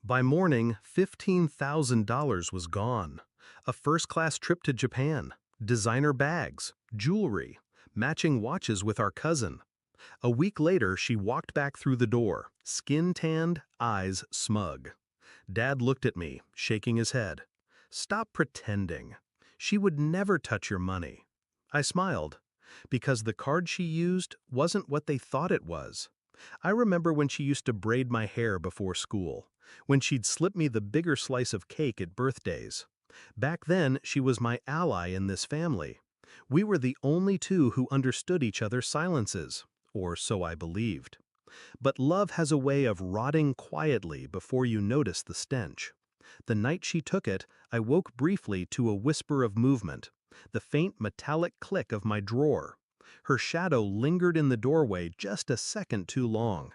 By morning, $15,000 was gone. A first-class trip to Japan, designer bags, jewelry, matching watches with our cousin. A week later, she walked back through the door, skin-tanned, eyes smug. Dad looked at me, shaking his head. "Stop pretending. She would never touch your money." I smiled, because the card she used wasn't what they thought it was. I remember when she used to braid my hair before school, when she'd slip me the bigger slice of cake at birthdays. Back then, she was my ally in this family. We were the only two who understood each other's silences, or so I believed. But love has a way of rotting quietly before you notice the stench. The night she took it, I woke briefly to a whisper of movement, the faint metallic click of my drawer. Her shadow lingered in the doorway just a second too long.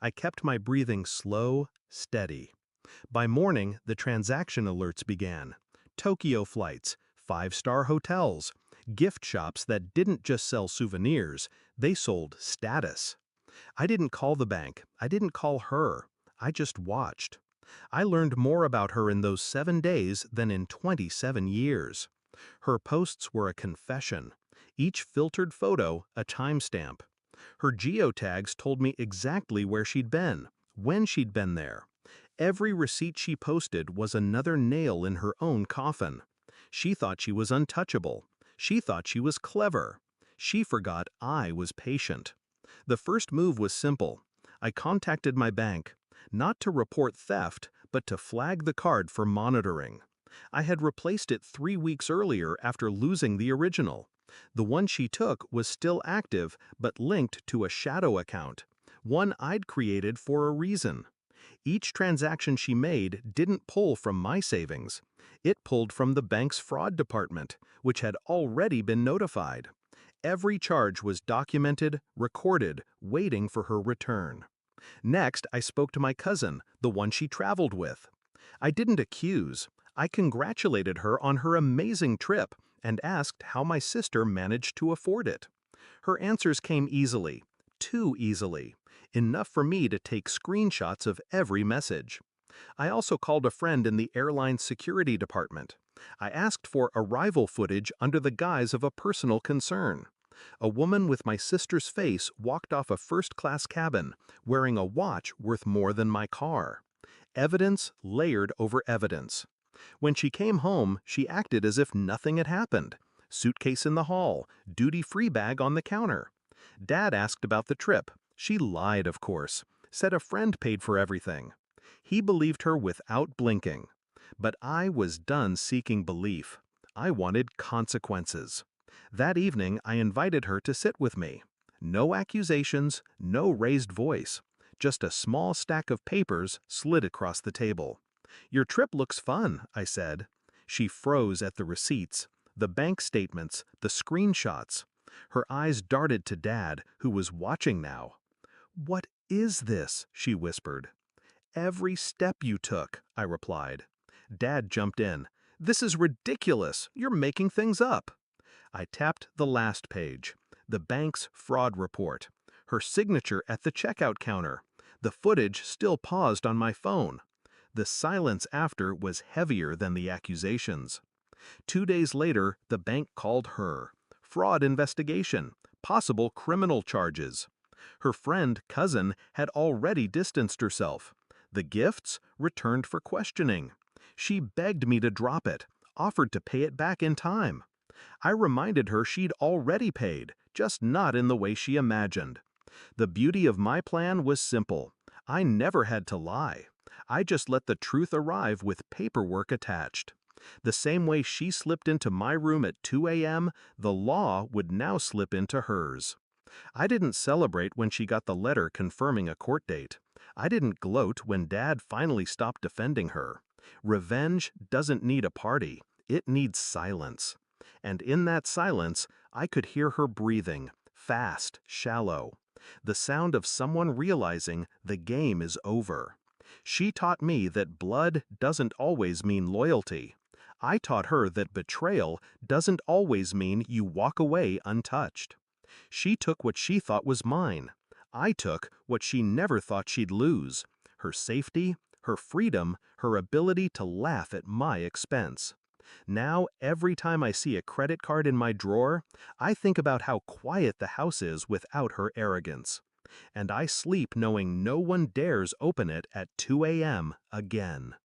I kept my breathing slow, steady. By morning, the transaction alerts began. Tokyo flights, five-star hotels, gift shops that didn't just sell souvenirs, they sold status. I didn't call the bank, I didn't call her, I just watched. I learned more about her in those 7 days than in 27 years. Her posts were a confession, each filtered photo a timestamp. Her geotags told me exactly where she'd been, when she'd been there. Every receipt she posted was another nail in her own coffin. She thought she was untouchable. She thought she was clever. She forgot I was patient. The first move was simple. I contacted my bank, not to report theft, but to flag the card for monitoring. I had replaced it 3 weeks earlier after losing the original. The one she took was still active, but linked to a shadow account, one I'd created for a reason. Each transaction she made didn't pull from my savings. It pulled from the bank's fraud department, which had already been notified. Every charge was documented, recorded, waiting for her return. Next, I spoke to my cousin, the one she traveled with. I didn't accuse. I congratulated her on her amazing trip and asked how my sister managed to afford it. Her answers came easily, too easily, enough for me to take screenshots of every message. I also called a friend in the airline security department. I asked for arrival footage under the guise of a personal concern. A woman with my sister's face walked off a first-class cabin, wearing a watch worth more than my car. Evidence layered over evidence. When she came home, she acted as if nothing had happened. Suitcase in the hall, duty-free bag on the counter. Dad asked about the trip. She lied, of course, said a friend paid for everything. He believed her without blinking. But I was done seeking belief. I wanted consequences. That evening, I invited her to sit with me. No accusations, no raised voice. Just a small stack of papers slid across the table. "Your trip looks fun," I said. She froze at the receipts, the bank statements, the screenshots. Her eyes darted to Dad, who was watching now. "What is this?" she whispered. "Every step you took," I replied. Dad jumped in. "This is ridiculous. You're making things up." I tapped the last page. The bank's fraud report. Her signature at the checkout counter. The footage still paused on my phone. The silence after was heavier than the accusations. 2 days later, the bank called her. Fraud investigation. Possible criminal charges. Her friend, cousin, had already distanced herself. The gifts returned for questioning. She begged me to drop it, offered to pay it back in time. I reminded her she'd already paid, just not in the way she imagined. The beauty of my plan was simple. I never had to lie. I just let the truth arrive with paperwork attached. The same way she slipped into my room at 2 a.m., the law would now slip into hers. I didn't celebrate when she got the letter confirming a court date. I didn't gloat when Dad finally stopped defending her. Revenge doesn't need a party. It needs silence. And in that silence, I could hear her breathing, fast, shallow. The sound of someone realizing the game is over. She taught me that blood doesn't always mean loyalty. I taught her that betrayal doesn't always mean you walk away untouched. She took what she thought was mine. I took what she never thought she'd lose: her safety, her freedom, her ability to laugh at my expense. Now, every time I see a credit card in my drawer, I think about how quiet the house is without her arrogance. And I sleep knowing no one dares open it at 2 a.m. again.